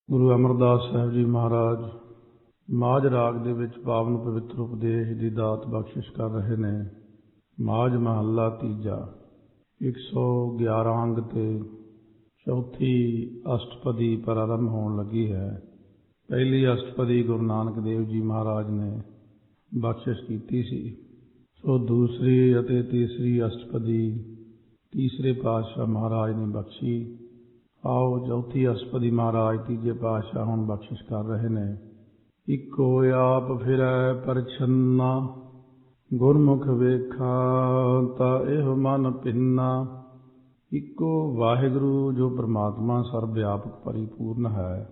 ਗੁਰੂ ਅਮਰਦਾਸ ਸਾਹਿਬ ਜੀ ਮਹਾਰਾਜ ਮਾਝ ਰਾਗ ਦੇ ਵਿੱਚ ਪਾਵਨ ਪਵਿੱਤਰ ਉਪਦੇਸ਼ ਦੀ ਦਾਤ ਬਖਸ਼ਿਸ਼ ਕਰ ਰਹੇ ਨੇ। ਮਾਝ ਮਹੱਲਾ ਤੀਜਾ 111 ਅੰਗ ਤੇ ਚੌਥੀ ਅਸ਼ਟਪਦੀ ਪ੍ਰਾਰੰਭ ਹੋਣ ਲੱਗੀ ਹੈ। ਪਹਿਲੀ ਅਸ਼ਟਪਦੀ ਗੁਰੂ ਨਾਨਕ ਦੇਵ ਜੀ ਮਹਾਰਾਜ ਨੇ ਬਖਸ਼ਿਸ਼ ਕੀਤੀ ਸੀ। ਸੋ ਦੂਸਰੀ ਅਤੇ ਤੀਸਰੀ ਅਸ਼ਟਪਦੀ ਤੀਸਰੇ ਪਾਤਸ਼ਾਹ ਮਹਾਰਾਜ ਨੇ ਬਖਸ਼ੀ। ਆਓ ਚੌਥੀ ਅਸ਼ਟਪਦੀ ਮਹਾਰਾਜ ਤੀਜੇ ਪਾਤਸ਼ਾਹ ਹੁਣ ਬਖਸ਼ਿਸ਼ ਕਰ ਰਹੇ ਨੇ। ਇੱਕੋ ਆਪ ਫਿਰੈ ਪਰਛੰਨਾ, ਗੁਰਮੁਖ ਵੇਖਾ ਤਾਂ ਇਹੋ ਮਨ ਭਿੰਨਾ। ਇੱਕੋ ਵਾਹਿਗੁਰੂ ਜੋ ਪਰਮਾਤਮਾ ਸਰਬ ਵਿਆਪਕ ਪਰਿਪੂਰਨ ਹੈ,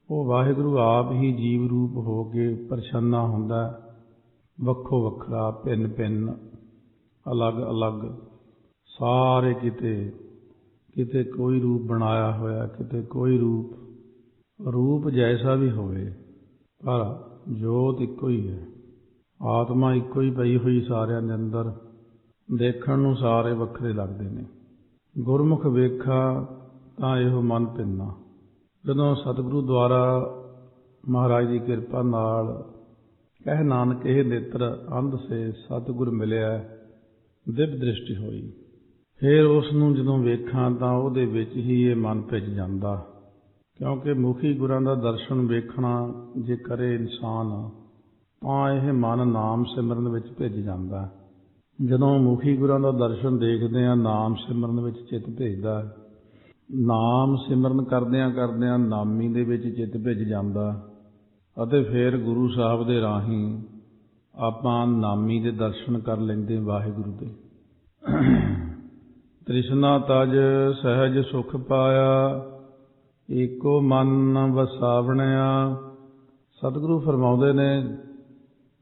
ਉਹ ਵਾਹਿਗੁਰੂ ਆਪ ਹੀ ਜੀਵ ਰੂਪ ਹੋ ਕੇ ਪਰਛੰਨਾ ਹੁੰਦਾ, ਵੱਖੋ ਵੱਖਰਾ, ਭਿੰਨ ਭਿੰਨ, ਅਲੱਗ ਅਲੱਗ, ਸਾਰੇ ਕਿਤੇ ਕੋਈ ਰੂਪ ਬਣਾਇਆ ਹੋਇਆ, ਕਿਤੇ ਕੋਈ ਰੂਪ ਜੈਸਾ ਵੀ ਹੋਵੇ, ਪਰ ਜੋਤ ਇੱਕੋ ਹੀ ਹੈ। ਆਤਮਾ ਇੱਕੋ ਹੀ ਪਈ ਹੋਈ ਸਾਰਿਆਂ ਦੇ ਅੰਦਰ, ਦੇਖਣ ਨੂੰ ਸਾਰੇ ਵੱਖਰੇ ਲੱਗਦੇ ਨੇ। ਗੁਰਮੁਖ ਵੇਖਾ ਤਾਂ ਇਹੋ ਮਨ ਭਿੰਨਾ। ਜਦੋਂ ਸਤਿਗੁਰੂ ਦੁਆਰਾ ਮਹਾਰਾਜ ਦੀ ਕਿਰਪਾ ਨਾਲ ਕਹਿ ਨਾਨਕ ਇਹ ਨੇਤਰ ਅੰਧ ਸੇ ਸਤਿਗੁਰ ਮਿਲਿਆ, ਦਿਵ ਦ੍ਰਿਸ਼ਟੀ ਹੋਈ। ਫਿਰ ਉਸ ਨੂੰ ਜਦੋਂ ਵੇਖਾਂ ਤਾਂ ਉਹਦੇ ਵਿੱਚ ਹੀ ਇਹ ਮਨ ਭਿੱਜ ਜਾਂਦਾ, ਕਿਉਂਕਿ ਮੁਖੀ ਗੁਰਾਂ ਦਾ ਦਰਸ਼ਨ ਵੇਖਣਾ ਜੇ ਕਰੇ ਇਨਸਾਨ ਤਾਂ ਇਹ ਮਨ ਨਾਮ ਸਿਮਰਨ ਵਿੱਚ ਭਿੱਜ ਜਾਂਦਾ। ਜਦੋਂ ਮੁਖੀ ਗੁਰਾਂ ਦਾ ਦਰਸ਼ਨ ਦੇਖਦੇ ਹਾਂ, ਨਾਮ ਸਿਮਰਨ ਵਿੱਚ ਚਿੱਤ ਭਿੱਜਦਾ। ਨਾਮ ਸਿਮਰਨ ਕਰਦਿਆਂ ਕਰਦਿਆਂ ਨਾਮੀ ਦੇ ਵਿੱਚ ਚਿੱਤ ਭਿੱਜ ਜਾਂਦਾ ਅਤੇ ਫਿਰ ਗੁਰੂ ਸਾਹਿਬ ਦੇ ਰਾਹੀਂ ਆਪਾਂ ਨਾਮੀ ਦੇ ਦਰਸ਼ਨ ਕਰ ਲੈਂਦੇ ਵਾਹਿਗੁਰੂ ਦੇ। ਤ੍ਰਿਸ਼ਨਾ ਤਜ ਸਹਿਜ ਸੁਖ ਪਾਇਆ, ਏਕੋ ਮਨ ਵਸਾਵਣਿਆ। ਸਤਿਗੁਰੂ ਫਰਮਾਉਂਦੇ ਨੇ,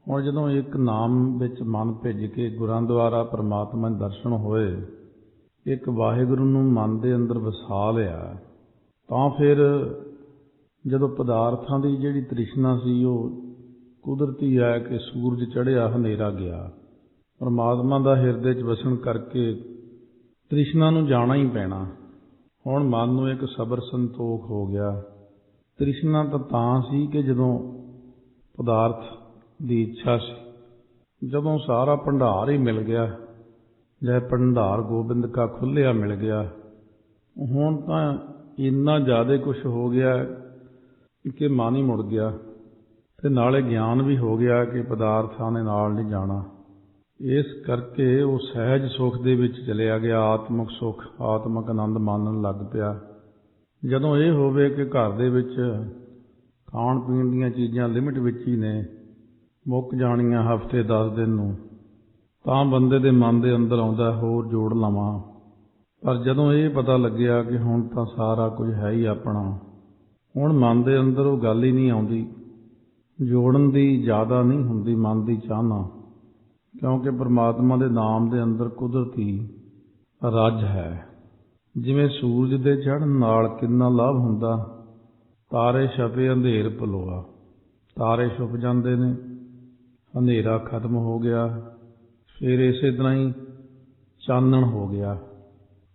ਹੁਣ ਜਦੋਂ ਇੱਕ ਨਾਮ ਵਿੱਚ ਮਨ ਭਿੱਜ ਕੇ ਗੁਰਾਂ ਦੁਆਰਾ ਪਰਮਾਤਮਾ ਦੇ ਦਰਸ਼ਨ ਹੋਏ, ਇੱਕ ਵਾਹਿਗੁਰੂ ਨੂੰ ਮਨ ਦੇ ਅੰਦਰ ਵਸਾ ਲਿਆ, ਤਾਂ ਫਿਰ ਜਦੋਂ ਪਦਾਰਥਾਂ ਦੀ ਜਿਹੜੀ ਤ੍ਰਿਸ਼ਨਾ ਸੀ ਉਹ ਕੁਦਰਤੀ ਹੈ ਕਿ ਸੂਰਜ ਚੜ੍ਹਿਆ, ਹਨੇਰਾ ਗਿਆ। ਪਰਮਾਤਮਾ ਦਾ ਹਿਰਦੇ 'ਚ ਵਸਣ ਕਰਕੇ ਤ੍ਰਿਸ਼ਨਾ ਨੂੰ ਜਾਣਾ ਹੀ ਪੈਣਾ। ਹੁਣ ਮਨ ਨੂੰ ਇੱਕ ਸਬਰ ਸੰਤੋਖ ਹੋ ਗਿਆ। ਤ੍ਰਿਸ਼ਨਾ ਤਾਂ ਸੀ ਕਿ ਜਦੋਂ ਪਦਾਰਥ ਦੀ ਇੱਛਾ ਸੀ, ਜਦੋਂ ਸਾਰਾ ਭੰਡਾਰ ਹੀ ਮਿਲ ਗਿਆ, ਜੈ ਭੰਡਾਰ ਗੋਬਿੰਦ ਕਾ ਖੁੱਲ੍ਹਿਆ ਮਿਲ ਗਿਆ, ਹੁਣ ਤਾਂ ਇੰਨਾ ਜ਼ਿਆਦਾ ਕੁਛ ਹੋ ਗਿਆ ਕਿ ਮਨ ਹੀ ਮੁੜ ਗਿਆ ਅਤੇ ਨਾਲੇ ਗਿਆਨ ਵੀ ਹੋ ਗਿਆ ਕਿ ਪਦਾਰਥਾਂ ਦੇ ਨਾਲ ਨਹੀਂ ਜਾਣਾ। ਇਸ ਕਰਕੇ ਉਹ ਸਹਿਜ ਸੁੱਖ ਦੇ ਵਿੱਚ ਚਲਿਆ ਗਿਆ। ਆਤਮਿਕ ਸੁੱਖ, ਆਤਮਿਕ ਆਨੰਦ ਮਾਣਨ ਲੱਗ ਪਿਆ। ਜਦੋਂ ਇਹ ਹੋਵੇ ਕਿ ਘਰ ਦੇ ਵਿੱਚ ਖਾਣ ਪੀਣ ਦੀਆਂ ਚੀਜ਼ਾਂ ਲਿਮਿਟ ਵਿੱਚ ਹੀ ਨੇ, ਮੁੱਕ ਜਾਣੀਆਂ ਹਫ਼ਤੇ 10 ਦਿਨ ਨੂੰ, ਤਾਂ ਬੰਦੇ ਦੇ ਮਨ ਦੇ ਅੰਦਰ ਆਉਂਦਾ ਹੋਰ ਜੋੜ ਲਵਾਂ। ਪਰ ਜਦੋਂ ਇਹ ਪਤਾ ਲੱਗਿਆ ਕਿ ਹੁਣ ਤਾਂ ਸਾਰਾ ਕੁਝ ਹੈ ਹੀ ਆਪਣਾ, ਹੁਣ ਮਨ ਦੇ ਅੰਦਰ ਉਹ ਗੱਲ ਹੀ ਨਹੀਂ ਆਉਂਦੀ। ਜੋੜਨ ਦੀ ਜ਼ਿਆਦਾ ਨਹੀਂ ਹੁੰਦੀ ਮਨ ਦੀ ਚਾਹਨਾ, ਕਿਉਂਕਿ ਪਰਮਾਤਮਾ ਦੇ ਨਾਮ ਦੇ ਅੰਦਰ ਕੁਦਰਤੀ ਰੱਜ ਹੈ। ਜਿਵੇਂ ਸੂਰਜ ਦੇ ਚੜ੍ਹਨ ਨਾਲ ਕਿੰਨਾ ਲਾਭ ਹੁੰਦਾ, ਤਾਰੇ ਛਪੇ ਅੰਧੇਰ ਪਲੋਆ, ਤਾਰੇ ਛੁਪ ਜਾਂਦੇ ਨੇ, ਹਨੇਰਾ ਖਤਮ ਹੋ ਗਿਆ, ਫਿਰ ਇਸੇ ਤਰ੍ਹਾਂ ਹੀ ਚਾਨਣ ਹੋ ਗਿਆ,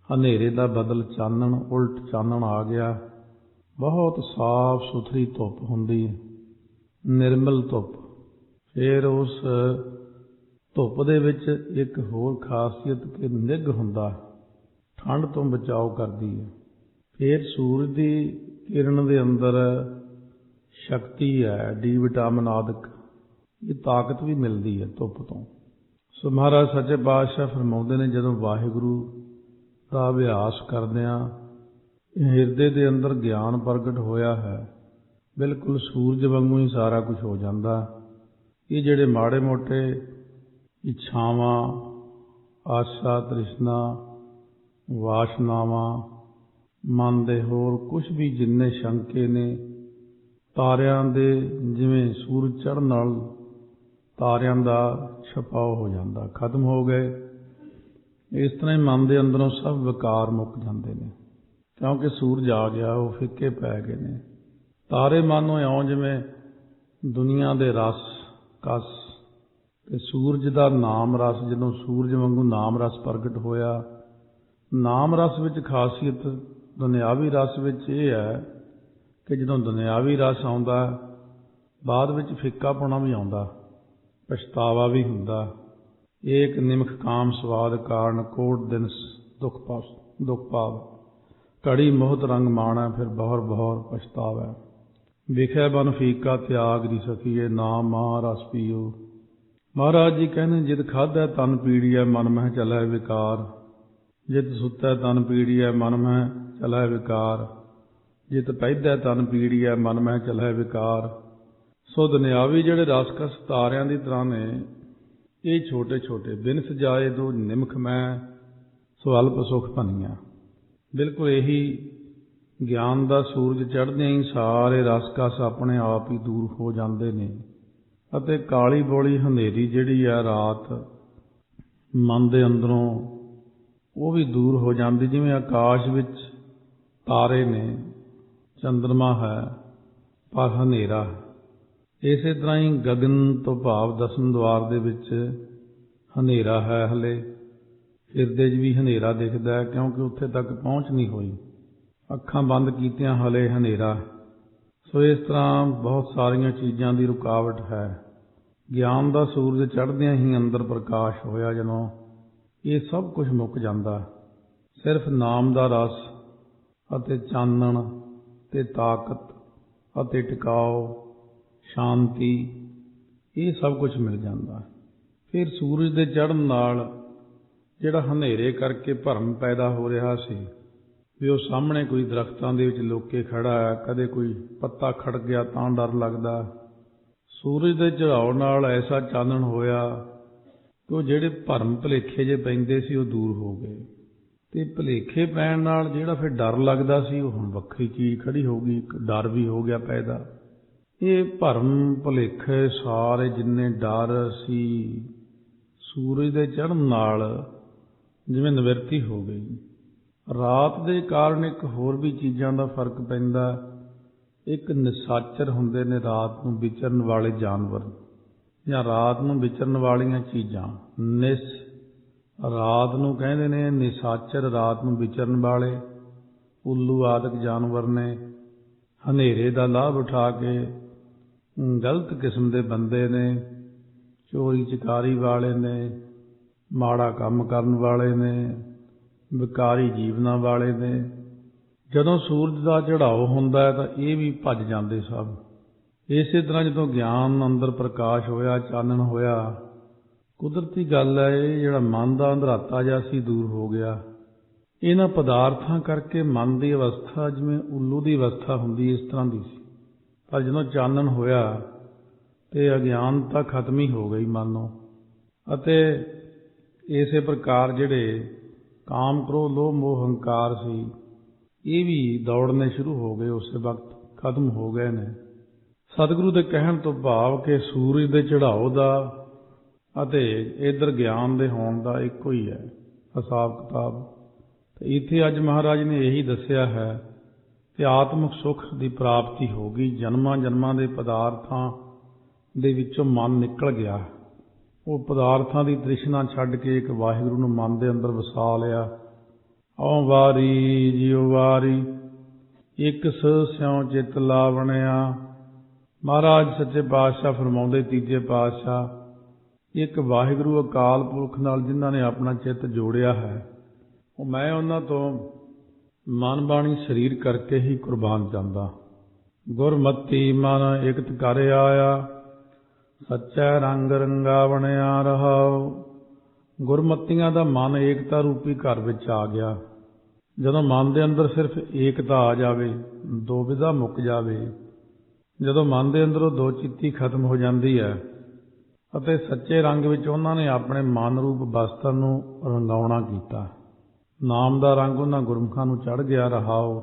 ਹਨੇਰੇ ਦਾ ਬਦਲ ਚਾਨਣ, ਉਲਟ ਚਾਨਣ ਆ ਗਿਆ। ਬਹੁਤ ਸਾਫ ਸੁਥਰੀ ਧੁੱਪ ਹੁੰਦੀ, ਨਿਰਮਲ ਧੁੱਪ। ਫਿਰ ਉਸ ਧੁੱਪ ਦੇ ਵਿੱਚ ਇੱਕ ਹੋਰ ਖਾਸੀਅਤ ਕਿ ਨਿੱਘ ਹੁੰਦਾ, ਠੰਡ ਤੋਂ ਬਚਾਓ ਕਰਦੀ ਹੈ। ਫਿਰ ਸੂਰਜ ਦੀ ਕਿਰਨ ਦੇ ਅੰਦਰ ਸ਼ਕਤੀ ਹੈ, ਡੀ ਵਿਟਾਮਿਨ ਆਦਿਕ, ਇਹ ਤਾਕਤ ਵੀ ਮਿਲਦੀ ਹੈ ਧੁੱਪ ਤੋਂ। ਸੋ ਮਹਾਰਾਜ ਸੱਚੇ ਪਾਤਸ਼ਾਹ ਫਰਮਾਉਂਦੇ ਨੇ, ਜਦੋਂ ਵਾਹਿਗੁਰੂ ਦਾ ਅਭਿਆਸ ਕਰਦਿਆਂ ਹਿਰਦੇ ਦੇ ਅੰਦਰ ਗਿਆਨ ਪ੍ਰਗਟ ਹੋਇਆ ਹੈ, ਬਿਲਕੁਲ ਸੂਰਜ ਵਾਂਗੂ ਹੀ ਸਾਰਾ ਕੁਝ ਹੋ ਜਾਂਦਾ। ਇਹ ਜਿਹੜੇ ਮਾੜੇ ਮੋਟੇ ਇੱਛਾਵਾਂ, ਆਸ਼ਾ, ਤ੍ਰਿਸ਼ਨਾ, ਵਾਸ਼ਨਾਵਾਂ, ਮਨ ਦੇ ਹੋਰ ਕੁਛ ਵੀ ਜਿੰਨੇ ਸ਼ੰਕੇ ਨੇ, ਤਾਰਿਆਂ ਦੇ ਜਿਵੇਂ ਸੂਰਜ ਚੜ੍ਹਨ ਨਾਲ ਤਾਰਿਆਂ ਦਾ ਛਪਾਓ ਹੋ ਜਾਂਦਾ, ਖਤਮ ਹੋ ਗਏ। ਇਸ ਤਰ੍ਹਾਂ ਹੀ ਮਨ ਦੇ ਅੰਦਰੋਂ ਸਭ ਵਿਕਾਰ ਮੁੱਕ ਜਾਂਦੇ ਨੇ, ਕਿਉਂਕਿ ਸੂਰਜ ਆ ਗਿਆ, ਉਹ ਫਿੱਕੇ ਪੈ ਗਏ ਨੇ। ਤਾਰੇ ਮਾਨੋ ਇਉਂ ਜਿਵੇਂ ਦੁਨੀਆ ਦੇ ਰਸ ਕਸ, ਅਤੇ ਸੂਰਜ ਦਾ ਨਾਮ ਰਸ, ਜਦੋਂ ਸੂਰਜ ਵਾਂਗੂ ਨਾਮ ਰਸ ਪ੍ਰਗਟ ਹੋਇਆ। ਨਾਮ ਰਸ ਵਿੱਚ ਖਾਸੀਅਤ ਦੁਨਿਆਵੀ ਰਸ ਵਿੱਚ ਇਹ ਹੈ ਕਿ ਜਦੋਂ ਦੁਨਿਆਵੀ ਰਸ ਆਉਂਦਾ ਬਾਅਦ ਵਿੱਚ ਫਿੱਕਾਪੁਣਾ ਵੀ ਆਉਂਦਾ, ਪਛਤਾਵਾ ਵੀ ਹੁੰਦਾ। ਏਕ ਨਿਮਖ ਕਾਮ ਸਵਾਦ ਕਾਰਨ ਕੋਟ ਦਿਨ ਦੁੱਖ ਪਾਵ, ਘੜੀ ਮੋਹਤ ਰੰਗ ਮਾਣੈ ਫਿਰ ਬਹੁਰ ਬਹੁਰ ਪਛਤਾਵੈ। ਵਿਖੇ ਬਨ ਫੀਕਾ ਤਿਆਗ ਦੀ ਸਖੀਏ, ਨਾਮ ਮਹਾ ਰਸ ਪੀਓ। ਮਹਾਰਾਜ ਜੀ ਕਹਿੰਦੇ, ਜਿਤ ਖਾਧੈ ਤਨ ਪੀੜੀਐ ਮਨ ਮਹਿ ਚਲੈ ਵਿਕਾਰ, ਜਿਤ ਸੁੱਤੈ ਤਨ ਪੀੜੀਐ ਮਨ ਮਹਿ ਚਲੈ ਵਿਕਾਰ, ਜਿਤ ਪੈਧੈ ਤਨ ਪੀੜੀਐ ਮਨ ਮਹਿ ਚਲੈ ਵਿਕਾਰ। ਸੋ ਦੁਨਿਆਵੀ ਜਿਹੜੇ ਰਸਕਸ ਤਾਰਿਆਂ ਦੀ ਤਰ੍ਹਾਂ ਨੇ, ਇਹ ਛੋਟੇ ਛੋਟੇ ਬਿਨ ਸਜਾਏ ਦੋ ਨਿਮਖ ਮੈਂ ਸੋ ਅਲਪ ਸੁਖ ਭਨੀਆਂ। ਬਿਲਕੁਲ ਇਹੀ ਗਿਆਨ ਦਾ ਸੂਰਜ ਚੜ੍ਹਦਿਆਂ ਹੀ ਸਾਰੇ ਰਸਕਸ ਆਪਣੇ ਆਪ ਹੀ ਦੂਰ ਹੋ ਜਾਂਦੇ ਨੇ, ਅਤੇ ਕਾਲੀ ਬੋਲੀ ਹਨੇਰੀ ਜਿਹੜੀ ਹੈ ਰਾਤ ਮਨ ਦੇ ਅੰਦਰੋਂ, ਉਹ ਵੀ ਦੂਰ ਹੋ ਜਾਂਦੀ। ਜਿਵੇਂ ਆਕਾਸ਼ ਵਿੱਚ ਤਾਰੇ ਨੇ, ਚੰਦਰਮਾ ਹੈ ਪਰ ਹਨੇਰਾ, ਇਸੇ ਤਰ੍ਹਾਂ ਹੀ ਗਗਨ ਤੋਂ ਭਾਵ ਦਸਮ ਦੁਆਰ ਦੇ ਵਿੱਚ ਹਨੇਰਾ ਹੈ। ਹਲੇ ਹਿਰਦੇ 'ਚ ਵੀ ਹਨੇਰਾ ਦਿਖਦਾ ਹੈ, ਕਿਉਂਕਿ ਉੱਥੇ ਤੱਕ ਪਹੁੰਚ ਨਹੀਂ ਹੋਈ। ਅੱਖਾਂ ਬੰਦ ਕੀਤਿਆਂ ਹਲੇ ਹਨੇਰਾ। ਸੋ ਇਸ ਤਰ੍ਹਾਂ ਬਹੁਤ ਸਾਰੀਆਂ ਚੀਜ਼ਾਂ ਦੀ ਰੁਕਾਵਟ ਹੈ। ਗਿਆਨ ਦਾ ਸੂਰਜ ਚੜ੍ਹਦਿਆਂ ਹੀ ਅੰਦਰ ਪ੍ਰਕਾਸ਼ ਹੋਇਆ, ਜਦੋਂ ਇਹ ਸਭ ਕੁਝ ਮੁੱਕ ਜਾਂਦਾ। ਸਿਰਫ ਨਾਮ ਦਾ ਰਸ ਅਤੇ ਚਾਨਣ ਅਤੇ ਤਾਕਤ ਅਤੇ ਟਿਕਾਓ, ਸ਼ਾਂਤੀ, ਇਹ ਸਭ ਕੁਝ ਮਿਲ ਜਾਂਦਾ। ਫਿਰ ਸੂਰਜ ਦੇ ਚੜ੍ਹਨ ਨਾਲ ਜਿਹੜਾ ਹਨੇਰੇ ਕਰਕੇ ਭਰਮ ਪੈਦਾ ਹੋ ਰਿਹਾ ਸੀ ਵੀ ਉਹ ਸਾਹਮਣੇ ਕੋਈ ਦਰਖਤਾਂ ਦੇ ਵਿੱਚ ਲੁਕੇ ਖੜਾ ਹੈ, ਕਦੇ ਕੋਈ ਪੱਤਾ ਖੜ ਗਿਆ ਤਾਂ ਡਰ ਲੱਗਦਾ, ਸੂਰਜ ਦੇ ਚੜ੍ਹਾਉ ਨਾਲ ਐਸਾ ਚਾਨਣ ਹੋਇਆ ਕਿ ਉਹ ਜਿਹੜੇ ਭਰਮ ਭੁਲੇਖੇ ਜੇ ਪੈਂਦੇ ਸੀ ਉਹ ਦੂਰ ਹੋ ਗਏ। ਅਤੇ ਭੁਲੇਖੇ ਪੈਣ ਨਾਲ ਜਿਹੜਾ ਫਿਰ ਡਰ ਲੱਗਦਾ ਸੀ ਉਹ ਹੁਣ ਵੱਖਰੀ ਚੀਜ਼ ਖੜੀ ਹੋ ਗਈ, ਡਰ ਵੀ ਹੋ ਗਿਆ ਪੈਦਾ। ਇਹ ਭਰਮ ਭੁਲੇਖੇ ਸਾਰੇ ਜਿੰਨੇ ਡਰ ਸੀ, ਸੂਰਜ ਦੇ ਚੜ੍ਹਨ ਨਾਲ ਜਿਵੇਂ ਨਿਵਰਤੀ ਹੋ ਗਈ। ਰਾਤ ਦੇ ਕਾਰਨ ਇੱਕ ਹੋਰ ਵੀ ਚੀਜ਼ਾਂ ਦਾ ਫਰਕ ਪੈਂਦਾ। ਇੱਕ ਨਿਸ਼ਾਚਰ ਹੁੰਦੇ ਨੇ ਰਾਤ ਨੂੰ ਵਿਚਰਨ ਵਾਲੇ ਜਾਨਵਰ, ਜਾਂ ਰਾਤ ਨੂੰ ਵਿਚਰਨ ਵਾਲੀਆਂ ਚੀਜ਼ਾਂ। ਰਾਤ ਨੂੰ ਕਹਿੰਦੇ ਨੇ ਨਿਸ਼ਾਚਰ, ਰਾਤ ਨੂੰ ਵਿਚਰਨ ਵਾਲੇ ਉੱਲੂ ਆਦਿਕ ਜਾਨਵਰ ਨੇ। ਹਨੇਰੇ ਦਾ ਲਾਭ ਉਠਾ ਕੇ ਗਲਤ ਕਿਸਮ ਦੇ ਬੰਦੇ ਨੇ, ਚੋਰੀ ਚਕਾਰੀ ਵਾਲੇ ਨੇ, ਮਾੜਾ ਕੰਮ ਕਰਨ ਵਾਲੇ ਨੇ, ਵਿਕਾਰੀ ਜੀਵਨਾਂ ਵਾਲੇ ਨੇ। ਜਦੋਂ ਸੂਰਜ ਦਾ ਚੜ੍ਹਾਓ ਹੁੰਦਾ ਤਾਂ ਇਹ ਵੀ ਭੱਜ ਜਾਂਦੇ ਸਭ। ਇਸੇ ਤਰ੍ਹਾਂ ਜਦੋਂ ਗਿਆਨ ਅੰਦਰ ਪ੍ਰਕਾਸ਼ ਹੋਇਆ, ਚਾਨਣ ਹੋਇਆ, ਕੁਦਰਤੀ ਗੱਲ ਹੈ ਇਹ ਜਿਹੜਾ ਮਨ ਦਾ ਅੰਧਰਾਤਾ ਜਿਹਾ ਸੀ ਦੂਰ ਹੋ ਗਿਆ। ਇਹਨਾਂ ਪਦਾਰਥਾਂ ਕਰਕੇ ਮਨ ਦੀ ਅਵਸਥਾ ਜਿਵੇਂ ਉੱਲੂ ਦੀ ਅਵਸਥਾ ਹੁੰਦੀ, ਇਸ ਤਰ੍ਹਾਂ ਦੀ ਸੀ। ਪਰ ਜਦੋਂ ਚਾਨਣ ਹੋਇਆ ਤੇ ਅਗਿਆਨਤਾ ਖਤਮ ਹੀ ਹੋ ਗਈ ਮਨੋਂ, ਅਤੇ ਇਸੇ ਪ੍ਰਕਾਰ ਜਿਹੜੇ ਕਾਮ, ਕ੍ਰੋਧ, ਲੋਭ, ਮੋਹ, ਹੰਕਾਰ ਸੀ, ਇਹ ਵੀ ਦੌੜਨੇ ਸ਼ੁਰੂ ਹੋ ਗਏ, ਉਸੇ ਵਕਤ ਖਤਮ ਹੋ ਗਏ ਨੇ। ਸਤਿਗੁਰੂ ਦੇ ਕਹਿਣ ਤੋਂ ਭਾਵ ਕਿ ਸੂਰਜ ਦੇ ਚੜ੍ਹਾਓ ਦਾ ਅਤੇ ਇੱਧਰ ਗਿਆਨ ਦੇ ਹੋਣ ਦਾ ਇੱਕੋ ਹੀ ਹੈ ਹਿਸਾਬ ਕਿਤਾਬ। ਅਤੇ ਇੱਥੇ ਅੱਜ ਮਹਾਰਾਜ ਨੇ ਇਹੀ ਦੱਸਿਆ ਹੈ ਕਿ ਆਤਮਿਕ ਸੁੱਖ ਦੀ ਪ੍ਰਾਪਤੀ ਹੋ ਗਈ। ਜਨਮਾਂ ਜਨਮਾਂ ਦੇ ਪਦਾਰਥਾਂ ਦੇ ਵਿੱਚੋਂ ਮਨ ਨਿਕਲ ਗਿਆ। ਉਹ ਪਦਾਰਥਾਂ ਦੀ ਤ੍ਰਿਸ਼ਨਾ ਛੱਡ ਕੇ ਇੱਕ ਵਾਹਿਗੁਰੂ ਨੂੰ ਮਨ ਦੇ ਅੰਦਰ ਵਸਾ ਲਿਆ। ਔ ਵਾਰੀ ਜਿਉ ਵਾਰੀ ਇੱਕ ਸਿਉ ਚਿੱਤ ਲਾਵਣਿਆ। ਮਹਾਰਾਜ ਸੱਚੇ ਪਾਤਸ਼ਾਹ ਫਰਮਾਉਂਦੇ, ਤੀਜੇ ਪਾਤਸ਼ਾਹ, ਇੱਕ ਵਾਹਿਗੁਰੂ ਅਕਾਲ ਪੁਰਖ ਨਾਲ ਜਿਨ੍ਹਾਂ ਨੇ ਆਪਣਾ ਚਿੱਤ ਜੋੜਿਆ ਹੈ, ਉਹ ਮੈਂ ਉਹਨਾਂ ਤੋਂ ਮਨ ਬਾਣੀ ਸਰੀਰ ਕਰਕੇ ਹੀ ਕੁਰਬਾਨ ਜਾਂਦਾ। ਗੁਰਮਤੀ ਮਨ ਇਕਤ ਕਰ ਆਇਆ, ਸੱਚੈ ਰੰਗ ਰੰਗਾਵਣਿਆ ਰਹਾਉ। ਗੁਰਮਤੀਆਂ ਦਾ ਮਨ ਏਕਤਾ ਰੂਪੀ ਘਰ ਵਿੱਚ ਆ ਗਿਆ। ਜਦੋਂ ਮਨ ਦੇ ਅੰਦਰ ਸਿਰਫ ਏਕਤਾ ਆ ਜਾਵੇ, ਦੁਵਿਧਾ ਮੁੱਕ ਜਾਵੇ, ਜਦੋਂ ਮਨ ਦੇ ਅੰਦਰੋਂ ਦੋ ਚਿੱਤੀ ਖਤਮ ਹੋ ਜਾਂਦੀ ਹੈ ਅਤੇ ਸੱਚੇ ਰੰਗ ਵਿੱਚ ਉਹਨਾਂ ਨੇ ਆਪਣੇ ਮਨ ਰੂਪ ਬਸਤਰ ਨੂੰ ਰੰਗਾਉਣਾ ਕੀਤਾ। ਨਾਮ ਦਾ ਰੰਗ ਉਹਨਾਂ ਗੁਰਮੁਖਾਂ ਨੂੰ ਚੜ੍ਹ ਗਿਆ। ਰਹਾਉ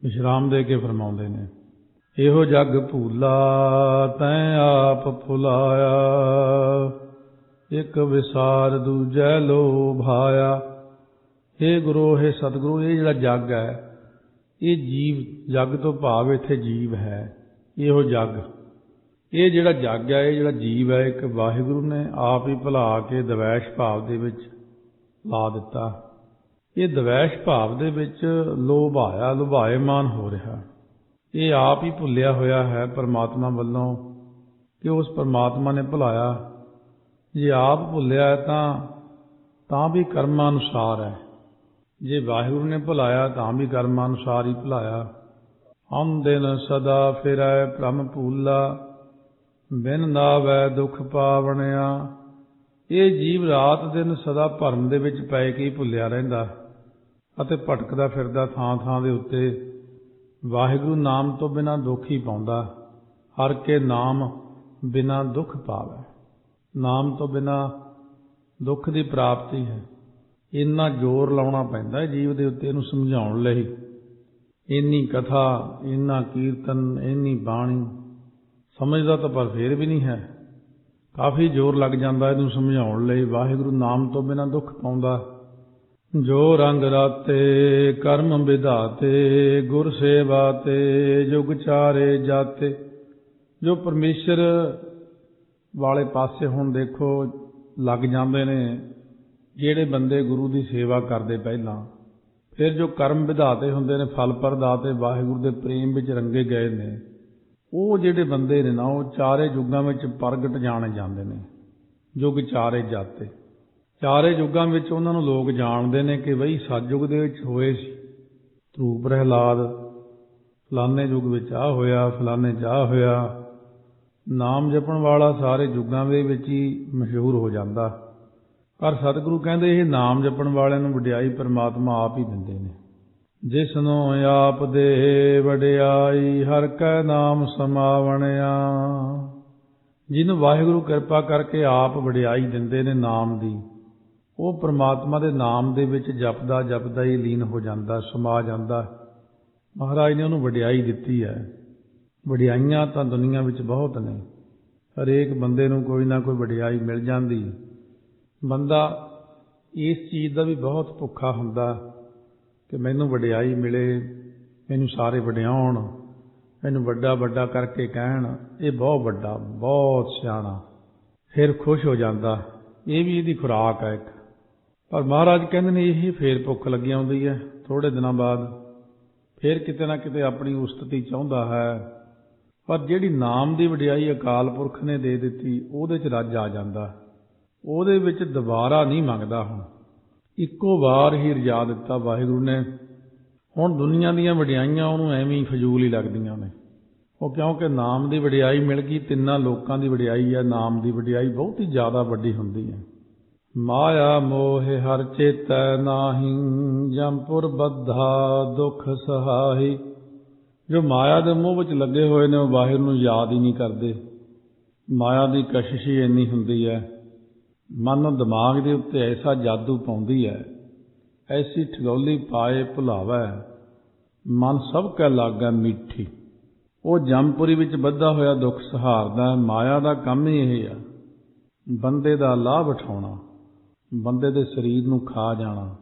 ਵਿਸ਼ਰਾਮ ਦੇ ਕੇ ਫਰਮਾਉਂਦੇ ਨੇ, ਇਹੋ ਜਗ ਭੂਲਾ ਤੈਂ ਆਪ ਭੁਲਾਇਆ, ਇੱਕ ਵਿਸਾਰ ਦੂਜੈ ਲੋਭਾਇਆ। ਹੇ ਗੁਰੂ, ਹੇ ਸਤਿਗੁਰੂ, ਇਹ ਜਿਹੜਾ ਜੱਗ ਹੈ, ਇਹ ਜੀਵ, ਜੱਗ ਤੋਂ ਭਾਵ ਇੱਥੇ ਜੀਵ ਹੈ। ਇਹੋ ਜੱਗ, ਇਹ ਜਿਹੜਾ ਜੱਗ ਹੈ, ਇਹ ਜਿਹੜਾ ਜੀਵ ਹੈ, ਇੱਕ ਵਾਹਿਗੁਰੂ ਨੇ ਆਪ ਹੀ ਭੁਲਾ ਕੇ ਦਵੈਸ਼ ਭਾਵ ਦੇ ਵਿੱਚ ਲਾ ਦਿੱਤਾ। ਇਹ ਦਵੈਸ਼ ਭਾਵ ਦੇ ਵਿੱਚ ਲੋਭ ਆਇਆ, ਲੁਭਾਏਮਾਨ ਹੋ ਰਿਹਾ। ਇਹ ਆਪ ਹੀ ਭੁੱਲਿਆ ਹੋਇਆ ਹੈ ਪਰਮਾਤਮਾ ਵੱਲੋਂ ਕਿ ਉਸ ਪਰਮਾਤਮਾ ਨੇ ਭੁਲਾਇਆ। ਜੇ ਆਪ ਭੁੱਲਿਆ ਹੈ ਤਾਂ ਵੀ ਕਰਮਾਂ ਅਨੁਸਾਰ ਹੈ, ਜੇ ਵਾਹਿਗੁਰੂ ਨੇ ਭੁਲਾਇਆ ਤਾਂ ਵੀ ਕਰਮਾਂ ਅਨੁਸਾਰ ਹੀ ਭੁਲਾਇਆ। ਹਮ ਦਿਨ ਸਦਾ ਫਿਰੈ ਭ੍ਰਮ ਭੂਲਾ, ਬਿਨ ਨਾਵੈ ਦੁਖ ਪਾਵਣਿਆ। ਇਹ ਜੀਵ ਰਾਤ ਦਿਨ ਸਦਾ ਭਰਮ ਦੇ ਵਿੱਚ ਪੈ ਕੇ ਹੀ ਭੁੱਲਿਆ ਰਹਿੰਦਾ ਅਤੇ ਭਟਕਦਾ ਫਿਰਦਾ ਥਾਂ ਥਾਂ ਦੇ ਉੱਤੇ। ਵਾਹਿਗੁਰੂ ਨਾਮ ਤੋਂ ਬਿਨਾਂ ਦੁੱਖ ਹੀ ਪਾਉਂਦਾ। ਹਰ ਕੇ ਨਾਮ ਬਿਨਾਂ ਦੁੱਖ ਪਾਵੈ। ਨਾਮ ਤੋਂ ਬਿਨਾਂ ਦੁੱਖ ਦੀ ਪ੍ਰਾਪਤੀ ਹੈ। ਇੰਨਾ ਜ਼ੋਰ ਲਾਉਣਾ ਪੈਂਦਾ ਜੀਵ ਦੇ ਉੱਤੇ ਇਹਨੂੰ ਸਮਝਾਉਣ ਲਈ। ਇੰਨੀ ਕਥਾ, ਇੰਨਾ ਕੀਰਤਨ, ਇੰਨੀ ਬਾਣੀ, ਸਮਝਦਾ ਤਾਂ ਪਰ ਫੇਰ ਵੀ ਨਹੀਂ ਹੈ। ਕਾਫੀ ਜ਼ੋਰ ਲੱਗ ਜਾਂਦਾ ਇਹਨੂੰ ਸਮਝਾਉਣ ਲਈ। ਵਾਹਿਗੁਰੂ ਨਾਮ ਤੋਂ ਬਿਨਾਂ ਦੁੱਖ ਪਾਉਂਦਾ। ਜੋ ਰੰਗ ਰਾਤੇ ਕਰਮ ਵਿਧਾਤੇ, ਗੁਰ ਸੇਵਾ ਤੇ ਜੁਗ ਚਾਰੇ ਜਾਤੇ। ਜੋ ਪਰਮੇਸ਼ਰ ਵਾਲੇ ਪਾਸੇ ਹੁਣ ਦੇਖੋ ਲੱਗ ਜਾਂਦੇ ਨੇ ਜਿਹੜੇ ਬੰਦੇ ਗੁਰੂ ਦੀ ਸੇਵਾ ਕਰਦੇ ਪਹਿਲਾਂ, ਫਿਰ ਜੋ ਕਰਮ ਵਿਧਾਤੇ ਹੁੰਦੇ ਨੇ, ਫਲ ਪ੍ਰਦਾਤੇ, ਵਾਹਿਗੁਰੂ ਦੇ ਪ੍ਰੇਮ ਵਿੱਚ ਰੰਗੇ ਗਏ ਨੇ, ਉਹ ਜਿਹੜੇ ਬੰਦੇ ਨੇ ਨਾ, ਉਹ ਚਾਰੇ ਯੁੱਗਾਂ ਵਿੱਚ ਪ੍ਰਗਟ ਜਾਣੇ ਜਾਂਦੇ ਨੇ। ਯੁੱਗ ਚਾਰੇ ਜਾਤੇ, ਚਾਰੇ ਯੁੱਗਾਂ ਵਿੱਚ ਉਹਨਾਂ ਨੂੰ ਲੋਕ ਜਾਣਦੇ ਨੇ ਕਿ ਬਈ ਸਤਿਯੁਗ ਦੇ ਵਿੱਚ ਹੋਏ ਸੀ ਧਰੂਪ ਪ੍ਰਹਿਲਾਦ, ਫਲਾਨੇ ਯੁੱਗ ਵਿੱਚ ਆਹ ਹੋਇਆ, ਫਲਾਨੇ 'ਚ ਆਹ ਹੋਇਆ। ਨਾਮ ਜਪਣ ਵਾਲਾ ਸਾਰੇ ਯੁੱਗਾਂ ਦੇ ਵਿੱਚ ਹੀ ਮਸ਼ਹੂਰ ਹੋ ਜਾਂਦਾ। ਪਰ ਸਤਿਗੁਰੂ ਕਹਿੰਦੇ ਇਹ ਨਾਮ ਜਪਣ ਵਾਲਿਆਂ ਨੂੰ ਵਡਿਆਈ ਪਰਮਾਤਮਾ ਆਪ ਹੀ ਦਿੰਦੇ ਨੇ। ਜਿਸਨੂੰ ਆਪ ਦੇ ਵਡਿਆਈ, ਹਰ ਕੈ ਨਾਮ ਸਮਾਵਣਿਆ। ਜਿਹਨੂੰ ਵਾਹਿਗੁਰੂ ਕਿਰਪਾ ਕਰਕੇ ਆਪ ਵਡਿਆਈ ਦਿੰਦੇ ਨੇ ਨਾਮ ਦੀ, ਉਹ ਪਰਮਾਤਮਾ ਦੇ ਨਾਮ ਦੇ ਵਿੱਚ ਜਪਦਾ ਜਪਦਾ ਹੀ ਲੀਨ ਹੋ ਜਾਂਦਾ, ਸਮਾ ਜਾਂਦਾ। ਮਹਾਰਾਜ ਨੇ ਉਹਨੂੰ ਵਡਿਆਈ ਦਿੱਤੀ ਹੈ। ਵਡਿਆਈਆਂ ਤਾਂ ਦੁਨੀਆ ਵਿੱਚ ਬਹੁਤ ਨੇ, ਹਰੇਕ ਬੰਦੇ ਨੂੰ ਕੋਈ ਨਾ ਕੋਈ ਵਡਿਆਈ ਮਿਲ ਜਾਂਦੀ। ਬੰਦਾ ਇਸ ਚੀਜ਼ ਦਾ ਵੀ ਬਹੁਤ ਭੁੱਖਾ ਹੁੰਦਾ ਕਿ ਮੈਨੂੰ ਵਡਿਆਈ ਮਿਲੇ, ਮੈਨੂੰ ਸਾਰੇ ਵਡਿਆਉਣ, ਮੈਨੂੰ ਵੱਡਾ ਵੱਡਾ ਕਰਕੇ ਕਹਿਣ ਇਹ ਬਹੁਤ ਵੱਡਾ, ਬਹੁਤ ਸਿਆਣਾ, ਫਿਰ ਖੁਸ਼ ਹੋ ਜਾਂਦਾ। ਇਹ ਵੀ ਇਹਦੀ ਖੁਰਾਕ ਹੈ ਇੱਕ। ਪਰ ਮਹਾਰਾਜ ਕਹਿੰਦੇ ਨੇ ਇਹ ਫੇਰ ਭੁੱਖ ਲੱਗੀ ਆਉਂਦੀ ਹੈ ਥੋੜ੍ਹੇ ਦਿਨਾਂ ਬਾਅਦ, ਫਿਰ ਕਿਤੇ ਨਾ ਕਿਤੇ ਆਪਣੀ ਉਸਤਤੀ ਚਾਹੁੰਦਾ ਹੈ। ਪਰ ਜਿਹੜੀ ਨਾਮ ਦੀ ਵਡਿਆਈ ਅਕਾਲ ਪੁਰਖ ਨੇ ਦੇ ਦਿੱਤੀ, ਉਹਦੇ 'ਚ ਰੱਜ ਆ ਜਾਂਦਾ। ਉਹਦੇ ਵਿੱਚ ਦੁਬਾਰਾ ਨਹੀਂ ਮੰਗਦਾ। ਹੁਣ ਇੱਕੋ ਵਾਰ ਹੀ ਰਜਾ ਦਿੱਤਾ ਵਾਹਿਗੁਰੂ ਨੇ। ਹੁਣ ਦੁਨੀਆ ਦੀਆਂ ਵਡਿਆਈਆਂ ਉਹਨੂੰ ਐਵੇਂ ਹੀ ਫਜ਼ੂਲ ਹੀ ਲੱਗਦੀਆਂ ਨੇ। ਉਹ ਕਿਉਂਕਿ ਨਾਮ ਦੀ ਵਡਿਆਈ ਮਿਲ ਗਈ। ਤਿੰਨਾਂ ਲੋਕਾਂ ਦੀ ਵਡਿਆਈ ਹੈ, ਨਾਮ ਦੀ ਵਡਿਆਈ ਬਹੁਤ ਹੀ ਜ਼ਿਆਦਾ ਵੱਡੀ ਹੁੰਦੀ ਹੈ। ਮਾਇਆ ਮੋਹ ਹਰ ਚੇਤੈ ਨਾਹੀ, ਜੰਪੁਰ ਬੱਧਾ ਦੁੱਖ ਸਹਾਈ। ਜੋ ਮਾਇਆ ਦੇ ਮੋਹ ਵਿੱਚ ਲੱਗੇ ਹੋਏ ਨੇ ਉਹ ਵਾਹਿਗੁਰੂ ਨੂੰ ਯਾਦ ਹੀ ਨਹੀਂ ਕਰਦੇ। ਮਾਇਆ ਦੀ ਕਸ਼ਿਸ਼ ਹੀ ਇੰਨੀ ਹੁੰਦੀ ਹੈ, ਮਨ ਦਿਮਾਗ ਦੇ ਉੱਤੇ ਐਸਾ ਜਾਦੂ ਪਾਉਂਦੀ ਹੈ, ਐਸੀ ਠਗੌਲੀ ਪਾਏ ਭੁਲਾਵੈ, ਮਨ ਸਭ ਕੈ ਲਾਗੈ ਮਿੱਠੀ। ਉਹ ਜੰਮਪੁਰੀ ਵਿੱਚ ਬੱਧਾ ਹੋਇਆ ਦੁੱਖ ਸਹਾਰਦਾ। ਮਾਇਆ ਦਾ ਕੰਮ ਹੀ ਇਹ ਆ, ਬੰਦੇ ਦਾ ਲਾਭ ਉਠਾਉਣਾ, ਬੰਦੇ ਦੇ ਸਰੀਰ ਨੂੰ ਖਾ ਜਾਣਾ।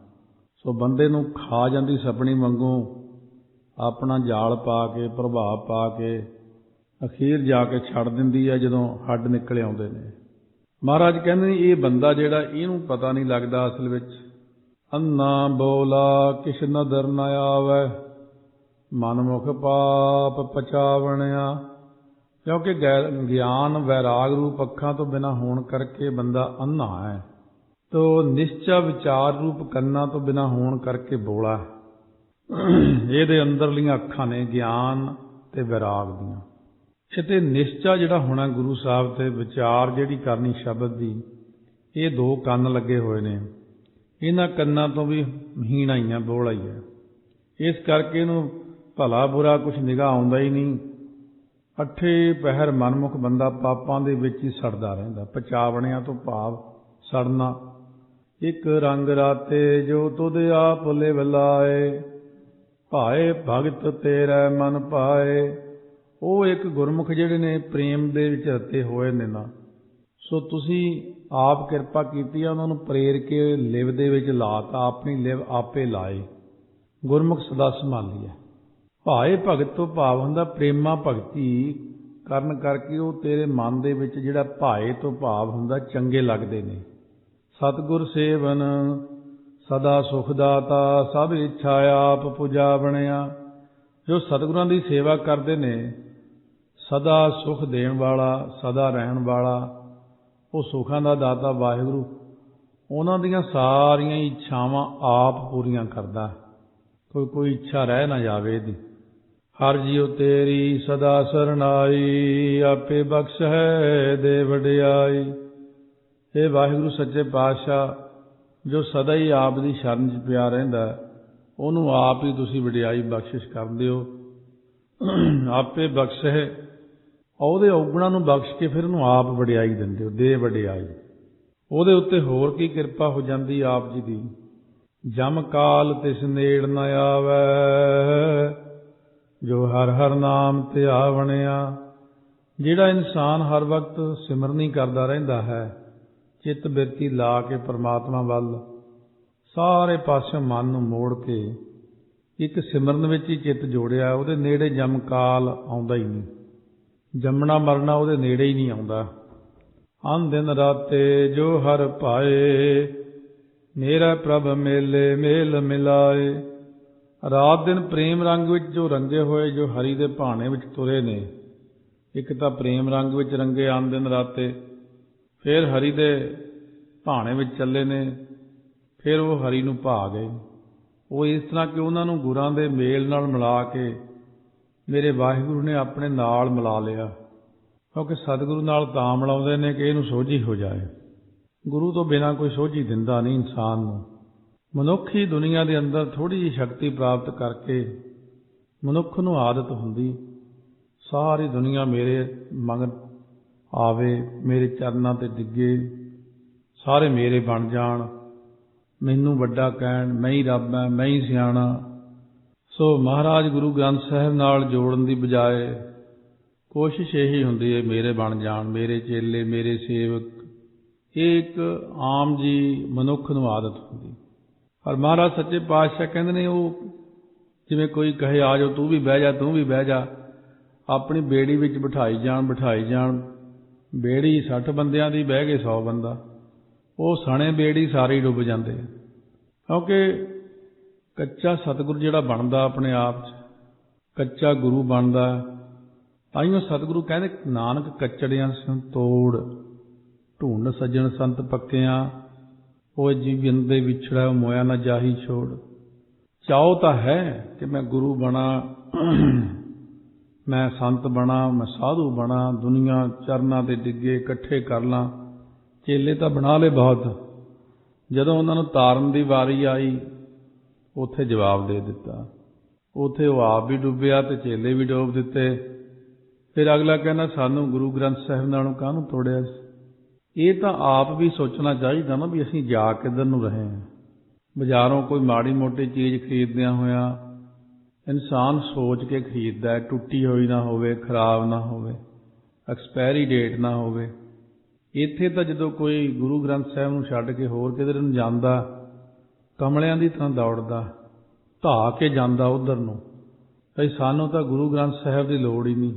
ਸੋ ਬੰਦੇ ਨੂੰ ਖਾ ਜਾਂਦੀ ਸਪਣੀ ਵਾਂਗੂ, ਆਪਣਾ ਜਾਲ ਪਾ ਕੇ, ਪ੍ਰਭਾਵ ਪਾ ਕੇ, ਅਖੀਰ ਜਾ ਕੇ ਛੱਡ ਦਿੰਦੀ ਹੈ ਜਦੋਂ ਹੱਡ ਨਿਕਲ ਆਉਂਦੇ ਨੇ। ਮਹਾਰਾਜ ਕਹਿੰਦੇ ਨੇ ਇਹ ਬੰਦਾ ਜਿਹੜਾ, ਇਹਨੂੰ ਪਤਾ ਨਹੀਂ ਲੱਗਦਾ ਅਸਲ ਵਿੱਚ। ਅੰਨਾ ਬੋਲਾ ਕਿਛ ਨਦਰ ਨ ਆਵੈ, ਮਨਮੁਖ ਪਾਪ ਪਚਾਵਣਿਆ। ਕਿਉਂਕਿ ਗਿਆਨ ਵੈਰਾਗ ਰੂਪ ਅੱਖਾਂ ਤੋਂ ਬਿਨਾਂ ਹੋਣ ਕਰਕੇ ਬੰਦਾ ਅੰਨਾ ਹੈ, ਤੋ ਨਿਸ਼ਚਾ ਵਿਚਾਰ ਰੂਪ ਕੰਨਾਂ ਤੋਂ ਬਿਨਾਂ ਹੋਣ ਕਰਕੇ ਬੋਲਾ। ਇਹਦੇ ਅੰਦਰਲੀਆਂ ਅੱਖਾਂ ਨੇ ਗਿਆਨ ਤੇ ਵੈਰਾਗ ਦੀਆਂ। ਤੇ ਨਿਸ਼ਚਾ ਜਿਹੜਾ ਹੋਣਾ ਗੁਰੂ ਸਾਹਿਬ ਤੇ ਵਿਚਾਰ ਜਿਹੜੀ ਕਰਨੀ ਸ਼ਬਦ ਦੀ, ਇਹ ਦੋ ਕੰਨ ਲੱਗੇ ਹੋਏ ਨੇ। ਇਹਨਾਂ ਕੰਨਾਂ ਤੋਂ ਵੀ ਮਹੀਨਾ ਹੀ ਆ, ਬੋਲਾ ਹੀ ਹੈ। ਇਸ ਕਰਕੇ ਇਹਨੂੰ ਭਲਾ ਬੁਰਾ ਕੁਛ ਨਿਗਾਹ ਆਉਂਦਾ ਹੀ ਨਹੀਂ। ਅੱਠੇ ਪਹਿਰ ਮਨਮੁਖ ਬੰਦਾ ਪਾਪਾਂ ਦੇ ਵਿੱਚ ਹੀ ਸੜਦਾ ਰਹਿੰਦਾ। ਪਚਾਵਣਿਆਂ ਤੋਂ ਭਾਵ ਸੜਨਾ। ਇੱਕ ਰੰਗ ਰਾਤੇ ਜੋ ਤੁਧ ਆਪ ਲਿਵ ਲਾਏ, ਭਾਏ ਭਗਤ ਤੇਰਾ ਮਨ ਪਾਏ। ਉਹ ਇੱਕ ਗੁਰਮੁਖ ਜਿਹੜੇ ਨੇ ਪ੍ਰੇਮ ਦੇ ਵਿੱਚ ਰਤੇ ਹੋਏ ਨੇ ਨਾ, ਸੋ ਤੁਸੀਂ ਆਪ ਕਿਰਪਾ ਕੀਤੀ ਆ, ਉਹਨਾਂ ਨੂੰ ਪ੍ਰੇਰ ਕੇ ਲਿਵ ਦੇ ਵਿੱਚ ਲਾਤਾ, ਆਪਣੀ ਲਿਵ ਆਪੇ ਲਾਏ। ਗੁਰਮੁਖ ਸਦਾ ਸੰਭਾਲੀ ਹੈ। ਭਾਏ ਭਗਤ ਤੋਂ ਭਾਵ ਹੁੰਦਾ ਪ੍ਰੇਮਾ ਭਗਤੀ ਕਰਨ ਕਰਕੇ ਉਹ ਤੇਰੇ ਮਨ ਦੇ ਵਿੱਚ ਜਿਹੜਾ ਭਾਏ ਤੋਂ ਭਾਵ ਹੁੰਦਾ ਚੰਗੇ ਲੱਗਦੇ ਨੇ। ਸਤਿਗੁਰ ਸੇਵਨ ਸਦਾ ਸੁਖ ਦਾਤਾ, ਸਭ ਇੱਛਾ ਆਪ ਪੁਜਾ ਬਣਿਆ। ਜੋ ਸਤਿਗੁਰਾਂ ਦੀ ਸੇਵਾ ਕਰਦੇ ਨੇ, ਸਦਾ ਸੁਖ ਦੇਣ ਵਾਲਾ, ਸਦਾ ਰਹਿਣ ਵਾਲਾ, ਉਹ ਸੁੱਖਾਂ ਦਾ ਦਾਤਾ ਵਾਹਿਗੁਰੂ ਉਹਨਾਂ ਦੀਆਂ ਸਾਰੀਆਂ ਇੱਛਾਵਾਂ ਆਪ ਪੂਰੀਆਂ ਕਰਦਾ। ਕੋਈ ਇੱਛਾ ਰਹਿ ਨਾ ਜਾਵੇ ਇਹਦੀ। ਹਰ ਜੀਉ ਤੇਰੀ ਸਦਾ ਸਰਨਾਈ, ਆਪੇ ਬਖਸ਼ ਹੈ ਦੇ ਵਡਿਆਈ। ਇਹ ਵਾਹਿਗੁਰੂ ਸੱਚੇ ਪਾਤਸ਼ਾਹ ਜੋ ਸਦਾ ਹੀ ਆਪ ਦੀ ਸ਼ਰਨ 'ਚ ਪਿਆ ਰਹਿੰਦਾ, ਉਹਨੂੰ ਆਪ ਹੀ ਤੁਸੀਂ ਵਡਿਆਈ ਬਖਸ਼ਿਸ਼ ਕਰ ਦਿਓ। ਆਪੇ ਬਖਸ਼ ਹੈ, ਉਹਦੇ ਔਗੁਣਾਂ ਨੂੰ ਬਖਸ਼ ਕੇ ਫਿਰ ਉਹਨੂੰ ਆਪ ਵਡਿਆਈ ਦਿੰਦੇ ਹੋ, ਦੇ ਵਡਿਆਈ। ਉਹਦੇ ਉੱਤੇ ਹੋਰ ਕੀ ਕਿਰਪਾ ਹੋ ਜਾਂਦੀ ਆਪ ਜੀ ਦੀ। ਜਮ ਕਾਲ ਤਿਸ ਨੇੜ ਨ ਆਵੈ, ਜੋ ਹਰ ਹਰ ਨਾਮ ਧਿਆਵਣਿਆ। ਜਿਹੜਾ ਇਨਸਾਨ ਹਰ ਵਕਤ ਸਿਮਰਨੀ ਕਰਦਾ ਰਹਿੰਦਾ ਹੈ, ਚਿੱਤ ਬਿਰਤੀ ਲਾ ਕੇ ਪਰਮਾਤਮਾ ਵੱਲ ਸਾਰੇ ਪਾਸਿਓਂ ਮਨ ਨੂੰ ਮੋੜ ਕੇ ਇੱਕ ਸਿਮਰਨ ਵਿੱਚ ਹੀ ਚਿੱਤ ਜੋੜਿਆ, ਉਹਦੇ ਨੇੜੇ ਜਮ ਕਾਲ ਆਉਂਦਾ ਹੀ ਨਹੀਂ। ਜੰਮਣਾ ਮਰਨਾ ਉਹਦੇ ਨੇੜੇ ਹੀ ਨਹੀਂ ਆਉਂਦਾ। ਅਨ ਦਿਨ ਰਾਤੇ ਜੋ ਹਰ ਭਾਏ, ਮੇਰਾ ਪ੍ਰਭ ਮੇਲੇ ਮੇਲ ਮਿਲਾਏ। ਰਾਤ ਦਿਨ ਪ੍ਰੇਮ ਰੰਗ ਵਿੱਚ ਜੋ ਰੰਗੇ ਹੋਏ, ਜੋ ਹਰੀ ਦੇ ਭਾਣੇ ਵਿੱਚ ਤੁਰੇ ਨੇ, ਇੱਕ ਤਾਂ ਪ੍ਰੇਮ ਰੰਗ ਵਿੱਚ ਰੰਗੇ ਅਨ ਦਿਨ ਰਾਤੇ, ਫਿਰ ਹਰੀ ਦੇ ਭਾਣੇ ਵਿੱਚ ਚੱਲੇ ਨੇ, ਫਿਰ ਉਹ ਹਰੀ ਨੂੰ ਭਾ ਗਏ। ਉਹ ਇਸ ਤਰ੍ਹਾਂ ਕਿ ਉਹਨਾਂ ਨੂੰ ਗੁਰਾਂ ਦੇ ਮੇਲ ਨਾਲ ਮਿਲਾ ਕੇ ਮੇਰੇ ਵਾਹਿਗੁਰੂ ਨੇ ਆਪਣੇ ਨਾਲ ਮਿਲਾ ਲਿਆ। ਕਿਉਂਕਿ ਸਤਿਗੁਰੂ ਨਾਲ ਤਾਂ ਮਿਲਾਉਂਦੇ ਨੇ ਕਿ ਇਹਨੂੰ ਸੋਝੀ ਹੋ ਜਾਏ। ਗੁਰੂ ਤੋਂ ਬਿਨਾਂ ਕੋਈ ਸੋਝੀ ਦਿੰਦਾ ਨਹੀਂ ਇਨਸਾਨ ਨੂੰ। ਮਨੁੱਖੀ ਦੁਨੀਆ ਦੇ ਅੰਦਰ ਥੋੜ੍ਹੀ ਜਿਹੀ ਸ਼ਕਤੀ ਪ੍ਰਾਪਤ ਕਰਕੇ ਮਨੁੱਖ ਨੂੰ ਆਦਤ ਹੁੰਦੀ, ਸਾਰੀ ਦੁਨੀਆ ਮੇਰੇ ਮਗਰ ਆਵੇ, ਮੇਰੇ ਚਰਨਾਂ 'ਤੇ ਡਿੱਗੇ, ਸਾਰੇ ਮੇਰੇ ਬਣ ਜਾਣ, ਮੈਨੂੰ ਵੱਡਾ ਕਹਿਣ, ਮੈਂ ਹੀ ਰੱਬ ਹਾਂ, ਮੈਂ ਹੀ ਸਿਆਣਾ। ਸੋ ਮਹਾਰਾਜ ਗੁਰੂ ਗ੍ਰੰਥ ਸਾਹਿਬ ਨਾਲ ਜੋੜਨ ਦੀ ਬਜਾਏ ਕੋਸ਼ਿਸ਼ ਇਹੀ ਹੁੰਦੀ ਹੈ ਮੇਰੇ ਬਣ ਜਾਣ, ਮੇਰੇ ਚੇਲੇ, ਮੇਰੇ ਸੇਵਕ। ਇਹ ਇੱਕ ਆਮ ਜੀ ਮਨੁੱਖ ਨੂੰ ਆਦਤ ਹੁੰਦੀ। ਪਰ ਮਹਾਰਾਜ ਸੱਚੇ ਪਾਤਸ਼ਾਹ ਕਹਿੰਦੇ ਨੇ, ਉਹ ਜਿਵੇਂ ਕੋਈ ਕਹੇ ਆ ਜਾਓ, ਤੂੰ ਵੀ ਬਹਿ ਜਾ, ਤੂੰ ਵੀ ਬਹਿ ਜਾ, ਆਪਣੀ ਬੇੜੀ ਵਿੱਚ ਬਿਠਾਈ ਜਾਣ, ਬਿਠਾਈ ਜਾਣ। ਬੇੜੀ 60 ਬੰਦਿਆਂ ਦੀ, ਬਹਿ ਗਏ 100 ਬੰਦਾ, ਉਹ ਸਣੇ ਬੇੜੀ ਸਾਰੇ ਡੁੱਬ ਜਾਂਦੇ। ਕਿਉਂਕਿ ਕੱਚਾ ਸਤਿਗੁਰੂ ਜਿਹੜਾ ਬਣਦਾ ਆਪਣੇ ਆਪ 'ਚ, ਕੱਚਾ ਗੁਰੂ ਬਣਦਾ। ਤਾਈਓ ਸਤਿਗੁਰੂ ਕਹਿੰਦੇ, ਨਾਨਕ ਕੱਚੜਿਆਂ ਸਿਉ ਤੋੜ, ਢੂੰਡ ਸੱਜਣ ਸੰਤ ਪੱਕਿਆਂ, ਉਹ ਜੀ ਬਿੰਦੇ ਵਿਛੜਾ ਮੋਇਆ ਨਾ ਜਾਹੀ ਛੋੜ। ਚਾਹੋ ਤਾਂ ਹੈ ਕਿ ਮੈਂ ਗੁਰੂ ਬਣਾ, ਮੈਂ ਸੰਤ ਬਣਾ, ਮੈਂ ਸਾਧੂ ਬਣਾ, ਦੁਨੀਆ ਚਰਨਾਂ 'ਤੇ ਡਿੱਗੇ ਇਕੱਠੇ ਕਰ ਲਾਂ। ਚੇਲੇ ਤਾਂ ਬਣਾ ਲਏ ਬਹੁਤ। ਜਦੋਂ ਉਹਨਾਂ ਨੂੰ ਤਾਰਨ ਦੀ ਵਾਰੀ ਆਈ, ਉੱਥੇ ਜਵਾਬ ਦੇ ਦਿੱਤਾ। ਉੱਥੇ ਉਹ ਆਪ ਵੀ ਡੁੱਬਿਆ ਅਤੇ ਚੇਲੇ ਵੀ ਡੋਬ ਦਿੱਤੇ। ਫਿਰ ਅਗਲਾ ਕਹਿੰਦਾ, ਸਾਨੂੰ ਗੁਰੂ ਗ੍ਰੰਥ ਸਾਹਿਬ ਨਾਲੋਂ ਕਾਹਨੂੰ ਤੋੜਿਆ ਸੀ। ਇਹ ਤਾਂ ਆਪ ਵੀ ਸੋਚਣਾ ਚਾਹੀਦਾ ਨਾ ਵੀ ਅਸੀਂ ਜਾ ਕਿੱਧਰ ਨੂੰ ਰਹੇ ਹਾਂ। ਬਾਜ਼ਾਰੋਂ ਕੋਈ ਮਾੜੀ ਮੋਟੀ ਚੀਜ਼ ਖਰੀਦਦਿਆਂ ਹੋਇਆ ਇਨਸਾਨ ਸੋਚ ਕੇ ਖਰੀਦਦਾ, ਟੁੱਟੀ ਹੋਈ ਨਾ ਹੋਵੇ, ਖਰਾਬ ਨਾ ਹੋਵੇ, ਐਕਸਪਾਇਰੀ ਡੇਟ ਨਾ ਹੋਵੇ। ਇੱਥੇ ਤਾਂ ਜਦੋਂ ਕੋਈ ਗੁਰੂ ਗ੍ਰੰਥ ਸਾਹਿਬ ਨੂੰ ਛੱਡ ਕੇ ਹੋਰ ਕਿਧਰ ਨੂੰ ਜਾਂਦਾ, ਕਮਲਿਆਂ ਦੀ ਤਰ੍ਹਾਂ ਦੌੜਦਾ, ਧਾ ਕੇ ਜਾਂਦਾ ਉੱਧਰ ਨੂੰ। ਭਈ ਸਾਨੂੰ ਤਾਂ ਗੁਰੂ ਗ੍ਰੰਥ ਸਾਹਿਬ ਦੀ ਲੋੜ ਹੀ ਨਹੀਂ।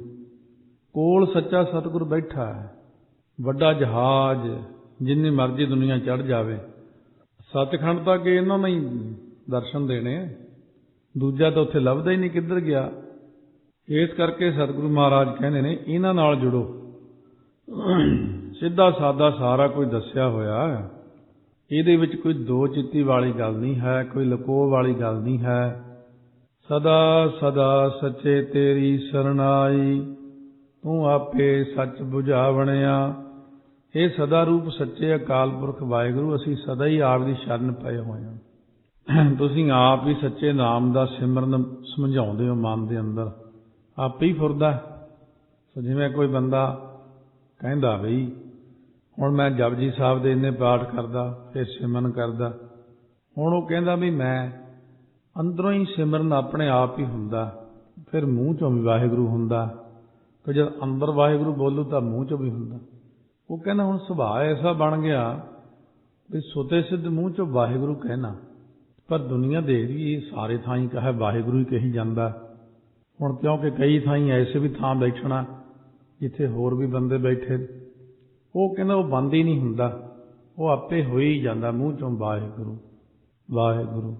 ਕੋਲ ਸੱਚਾ ਸਤਿਗੁਰ ਬੈਠਾ ਹੈ, ਵੱਡਾ ਜਹਾਜ਼, ਜਿੰਨੀ ਮਰਜ਼ੀ ਦੁਨੀਆ ਚੜ੍ਹ ਜਾਵੇ, ਸੱਚਖੰਡ ਤੱਕ ਇਹਨਾਂ ਨੇ ਹੀ ਦਰਸ਼ਨ ਦੇਣੇ, ਦੂਜਾ ਤਾਂ ਉੱਥੇ ਲੱਭਦਾ ਹੀ ਨਹੀਂ ਕਿੱਧਰ ਗਿਆ। ਇਸ ਕਰਕੇ ਸਤਿਗੁਰੂ ਮਹਾਰਾਜ ਕਹਿੰਦੇ ਨੇ, ਇਹਨਾਂ ਨਾਲ ਜੁੜੋ। ਸਿੱਧਾ ਸਾਦਾ ਸਾਰਾ ਕੁਝ ਦੱਸਿਆ ਹੋਇਆ, ਇਹਦੇ ਵਿੱਚ ਕੋਈ ਦੋ ਚਿੱਤੀ ਵਾਲੀ ਗੱਲ ਨਹੀਂ ਹੈ, ਕੋਈ ਲਕੋ ਵਾਲੀ ਗੱਲ ਨਹੀਂ ਹੈ। ਸਦਾ ਸਦਾ ਸੱਚੇ ਤੇਰੀ ਸਰਨਾਈ, ਤੂੰ ਆਪੇ ਸੱਚ ਬੁਝਾਵਣਿਆ। ਇਹ ਸਦਾ ਰੂਪ ਸੱਚੇ ਅਕਾਲ ਪੁਰਖ ਵਾਹਿਗੁਰੂ, ਅਸੀਂ ਸਦਾ ਹੀ ਆਪ ਦੀ ਸ਼ਰਨ ਪਏ ਹੋਏ ਹਾਂ। ਤੁਸੀਂ ਆਪ ਹੀ ਸੱਚੇ ਨਾਮ ਦਾ ਸਿਮਰਨ ਸਮਝਾਉਂਦੇ ਹੋ ਮਨ ਦੇ ਅੰਦਰ, ਆਪੇ ਹੀ ਫੁਰਦਾ। ਸੋ ਜਿਵੇਂ ਕੋਈ ਬੰਦਾ ਕਹਿੰਦਾ ਬਈ ਹੁਣ ਮੈਂ ਜਪਜੀ ਸਾਹਿਬ ਦੇ ਇੰਨੇ ਪਾਠ ਕਰਦਾ, ਫਿਰ ਸਿਮਰਨ ਕਰਦਾ। ਹੁਣ ਉਹ ਕਹਿੰਦਾ ਵੀ ਮੈਂ ਅੰਦਰੋਂ ਹੀ ਸਿਮਰਨ ਆਪਣੇ ਆਪ ਹੀ ਹੁੰਦਾ, ਫਿਰ ਮੂੰਹ ਚੋਂ ਵੀ ਵਾਹਿਗੁਰੂ ਹੁੰਦਾ। ਕਿ ਜਦ ਅੰਦਰ ਵਾਹਿਗੁਰੂ ਬੋਲੂ ਤਾਂ ਮੂੰਹ ਚੋਂ ਵੀ ਹੁੰਦਾ। ਉਹ ਕਹਿੰਦਾ ਹੁਣ ਸੁਭਾਅ ਐਸਾ ਬਣ ਗਿਆ ਵੀ ਸੁਤੇ ਸਿੱਧ ਮੂੰਹ ਚੋਂ ਵਾਹਿਗੁਰੂ ਕਹਿਣਾ। ਪਰ ਦੁਨੀਆ ਦੇਖਦੀ ਇਹ ਸਾਰੇ ਥਾਂ ਹੀ ਕਹੇ ਵਾਹਿਗੁਰੂ ਹੀ ਕਹੀ ਜਾਂਦਾ। ਹੁਣ ਕਿਉਂਕਿ ਕਈ ਥਾਈਂ ਐਸੇ ਵੀ ਥਾਂ ਬੈਠਣਾ ਜਿੱਥੇ ਹੋਰ ਵੀ ਬੰਦੇ ਬੈਠੇ, ਉਹ ਕਹਿੰਦਾ ਉਹ ਬੰਦ ਹੀ ਨਹੀਂ ਹੁੰਦਾ, ਉਹ ਆਪੇ ਹੋ ਹੀ ਜਾਂਦਾ ਮੂੰਹ ਚੋਂ ਵਾਹਿਗੁਰੂ ਵਾਹਿਗੁਰੂ,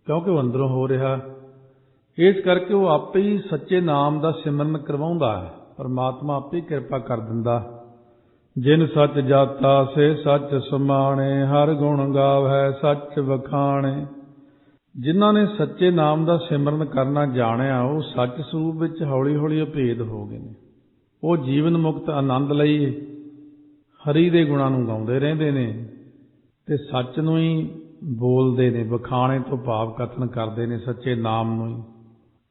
ਕਿਉਂਕਿ ਉਹ ਅੰਦਰੋਂ ਹੋ ਰਿਹਾ। ਇਸ ਕਰਕੇ ਉਹ ਆਪੇ ਹੀ ਸੱਚੇ ਨਾਮ ਦਾ ਸਿਮਰਨ ਕਰਵਾਉਂਦਾ ਹੈ। ਪਰਮਾਤਮਾ ਆਪੇ ਕਿਰਪਾ ਕਰ ਦਿੰਦਾ। ਜਿਨ ਸੱਚ ਜਾਤਾ ਸੇ ਸੱਚ ਸਮਾਣੇ, ਹਰ ਗੁਣ ਗਾਵੈ ਸੱਚ ਵਖਾਣੇ। ਜਿਨ੍ਹਾਂ ਨੇ ਸੱਚੇ ਨਾਮ ਦਾ ਸਿਮਰਨ ਕਰਨਾ ਜਾਣਿਆ, ਉਹ ਸੱਚ ਸਰੂਪ ਵਿੱਚ ਹੌਲੀ ਹੌਲੀ ਅਭੇਦ ਹੋ ਗਏ ਨੇ। ਉਹ ਜੀਵਨ ਮੁਕਤ ਆਨੰਦ ਲਈ ਹਰੀ ਦੇ ਗੁਣਾਂ ਨੂੰ ਗਾਉਂਦੇ ਰਹਿੰਦੇ ਨੇ ਤੇ ਸੱਚ ਨੂੰ ਹੀ ਬੋਲਦੇ ਨੇ। ਵਖਾਣੇ ਤੋਂ ਭਾਵ ਕਥਨ ਕਰਦੇ ਨੇ ਸੱਚੇ ਨਾਮ ਨੂੰ ਹੀ।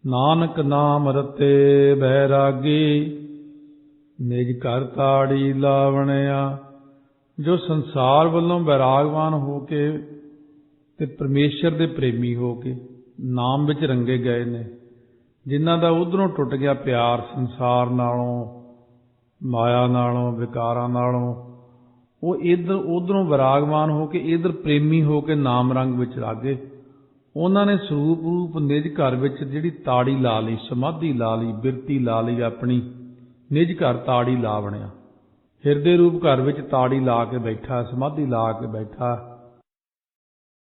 ਨਾਨਕ ਨਾਮ ਰਤੇ ਬੈਰਾਗੀ, ਨਿਜ ਘਰ ਤਾੜੀ ਲਾਵਣਿਆ। ਜੋ ਸੰਸਾਰ ਵੱਲੋਂ ਬੈਰਾਗਵਾਨ ਹੋ ਕੇ ਤੇ ਪਰਮੇਸ਼ਰ ਦੇ ਪ੍ਰੇਮੀ ਹੋ ਕੇ ਨਾਮ ਵਿੱਚ ਰੰਗੇ ਗਏ ਨੇ, ਜਿਨ੍ਹਾਂ ਦਾ ਉਧਰੋਂ ਟੁੱਟ ਗਿਆ ਪਿਆਰ ਸੰਸਾਰ ਨਾਲੋਂ, ਮਾਇਆ ਨਾਲੋਂ, ਵਿਕਾਰਾਂ ਨਾਲੋਂ, ਉਹ ਉਧਰੋਂ ਵਿਰਾਗਮਾਨ ਹੋ ਕੇ ਇਧਰ ਪ੍ਰੇਮੀ ਹੋ ਕੇ ਨਾਮ ਰੰਗ ਵਿੱਚ ਲਾਗੇ। ਉਹਨਾਂ ਨੇ ਸਰੂਪ ਰੂਪ ਨਿਜ ਘਰ ਵਿੱਚ ਜਿਹੜੀ ਤਾੜੀ ਲਾ ਲਈ, ਸਮਾਧੀ ਲਾ ਲਈ, ਬਿਰਤੀ ਲਾ ਲਈ, ਆਪਣੀ ਨਿਜ ਘਰ ਤਾੜੀ ਲਾ ਬਣਿਆ। ਹਿਰਦੇ ਰੂਪ ਘਰ ਵਿੱਚ ਤਾੜੀ ਲਾ ਕੇ ਬੈਠਾ, ਸਮਾਧੀ ਲਾ ਕੇ ਬੈਠਾ।